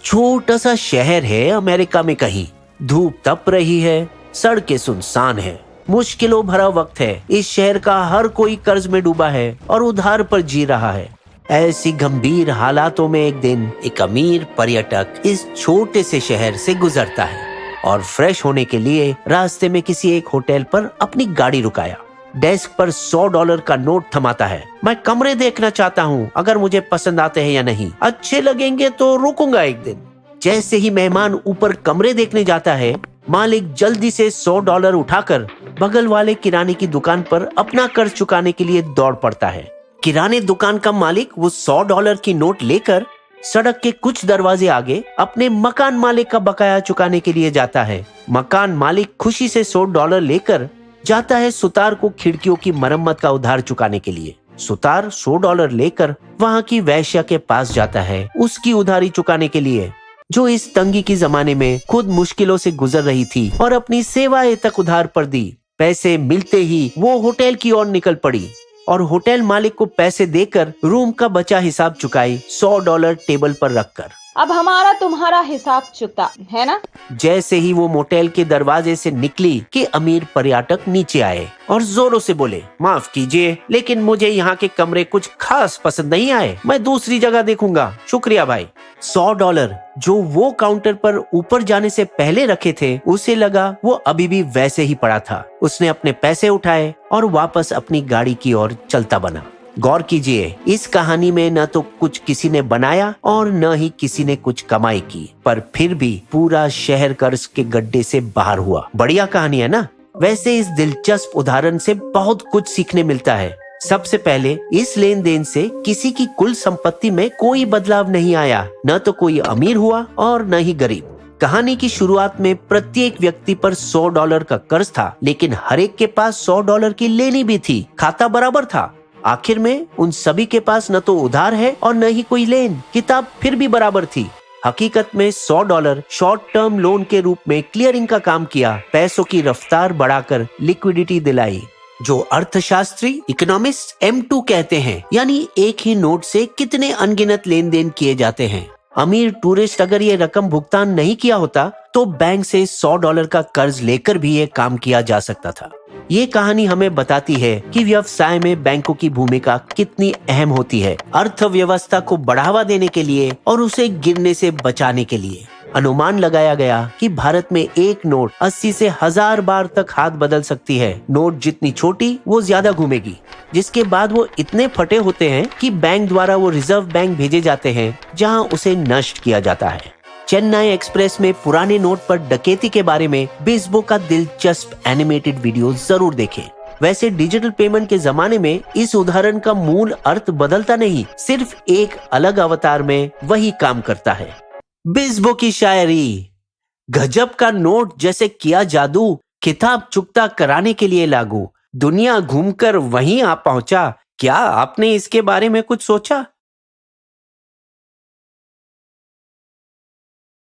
छोटा सा शहर है अमेरिका में कहीं। धूप तप रही है, सड़कें सुनसान है, मुश्किलों भरा वक्त है। इस शहर का हर कोई कर्ज में डूबा है और उधार पर जी रहा है। ऐसी गंभीर हालातों में एक दिन एक अमीर पर्यटक इस छोटे से शहर से गुजरता है और फ्रेश होने के लिए रास्ते में किसी एक होटल पर अपनी गाड़ी रुकाया। डेस्क पर $100 का नोट थमाता है। मैं कमरे देखना चाहता हूँ, अगर मुझे पसंद आते हैं या नहीं, अच्छे लगेंगे तो रुकूंगा एक दिन। जैसे ही मेहमान ऊपर कमरे देखने जाता है, मालिक जल्दी से $100 उठाकर बगल वाले किराने की दुकान पर अपना कर्ज चुकाने के लिए दौड़ पड़ता है। किराने दुकान का मालिक वो $100 की नोट लेकर सड़क के कुछ दरवाजे आगे अपने मकान मालिक का बकाया चुकाने के लिए जाता है। मकान मालिक खुशी से $100 लेकर जाता है सुतार को खिड़कियों की मरम्मत का उधार चुकाने के लिए। सुतार $100 लेकर वहाँ की वैश्या के पास जाता है उसकी उधारी चुकाने के लिए, जो इस तंगी की जमाने में खुद मुश्किलों से गुजर रही थी और अपनी सेवाएं तक उधार पर दी। पैसे मिलते ही वो होटल की ओर निकल पड़ी और होटल मालिक को पैसे देकर रूम का बचा हिसाब चुकाई, $100 टेबल पर रखकर। अब हमारा तुम्हारा हिसाब चुकता है ना। जैसे ही वो मोटेल के दरवाजे से निकली कि अमीर पर्यटक नीचे आए और जोरों से बोले, माफ कीजिए, लेकिन मुझे यहाँ के कमरे कुछ खास पसंद नहीं आए, मैं दूसरी जगह देखूंगा, शुक्रिया भाई। $100 जो वो काउंटर पर ऊपर जाने से पहले रखे थे, उसे लगा वो अभी भी वैसे ही पड़ा था। उसने अपने पैसे उठाए और वापस अपनी गाड़ी की ओर चलता बना। गौर कीजिए, इस कहानी में न तो कुछ किसी ने बनाया और न ही किसी ने कुछ कमाई की, पर फिर भी पूरा शहर कर्ज के गड्ढे से बाहर हुआ। बढ़िया कहानी है ना। वैसे इस दिलचस्प उदाहरण से बहुत कुछ सीखने मिलता है। सबसे पहले, इस लेन देन से किसी की कुल संपत्ति में कोई बदलाव नहीं आया, न तो कोई अमीर हुआ और न ही गरीब। कहानी की शुरुआत में प्रत्येक व्यक्ति पर $100 का कर्ज था, लेकिन हर एक के पास $100 की लेनी भी थी, खाता बराबर था। आखिर में उन सभी के पास न तो उधार है और न ही कोई लेन, किताब फिर भी बराबर थी। हकीकत में $100 शॉर्ट टर्म लोन के रूप में क्लियरिंग का काम किया, पैसों की रफ्तार बढ़ाकर लिक्विडिटी दिलाई, जो अर्थशास्त्री इकोनॉमिस्ट M2 कहते हैं, यानी एक ही नोट से कितने अनगिनत लेन देन किए जाते हैं। अमीर टूरिस्ट अगर ये रकम भुगतान नहीं किया होता तो बैंक से $100 का कर्ज लेकर भी ये काम किया जा सकता था। ये कहानी हमें बताती है कि व्यवसाय में बैंकों की भूमिका कितनी अहम होती है, अर्थव्यवस्था को बढ़ावा देने के लिए और उसे गिरने से बचाने के लिए। अनुमान लगाया गया कि भारत में एक नोट 80 से 1000 बार तक हाथ बदल सकती है। नोट जितनी छोटी वो ज्यादा घूमेगी, जिसके बाद वो इतने फटे होते हैं कि बैंक द्वारा वो रिजर्व बैंक भेजे जाते हैं, जहां उसे नष्ट किया जाता है। चेन्नई एक्सप्रेस में पुराने नोट पर डकैती के बारे में बेसबो का दिलचस्प एनिमेटेड वीडियो जरूर देखें। वैसे डिजिटल पेमेंट के जमाने में इस उदाहरण का मूल अर्थ बदलता नहीं, सिर्फ एक अलग अवतार में वही काम करता है। बेसबो की शायरी, गजब का नोट जैसे किया जादू, किताब चुकता कराने के लिए लागू, दुनिया घूमकर वहीं आ पहुंचा, क्या आपने इसके बारे में कुछ सोचा?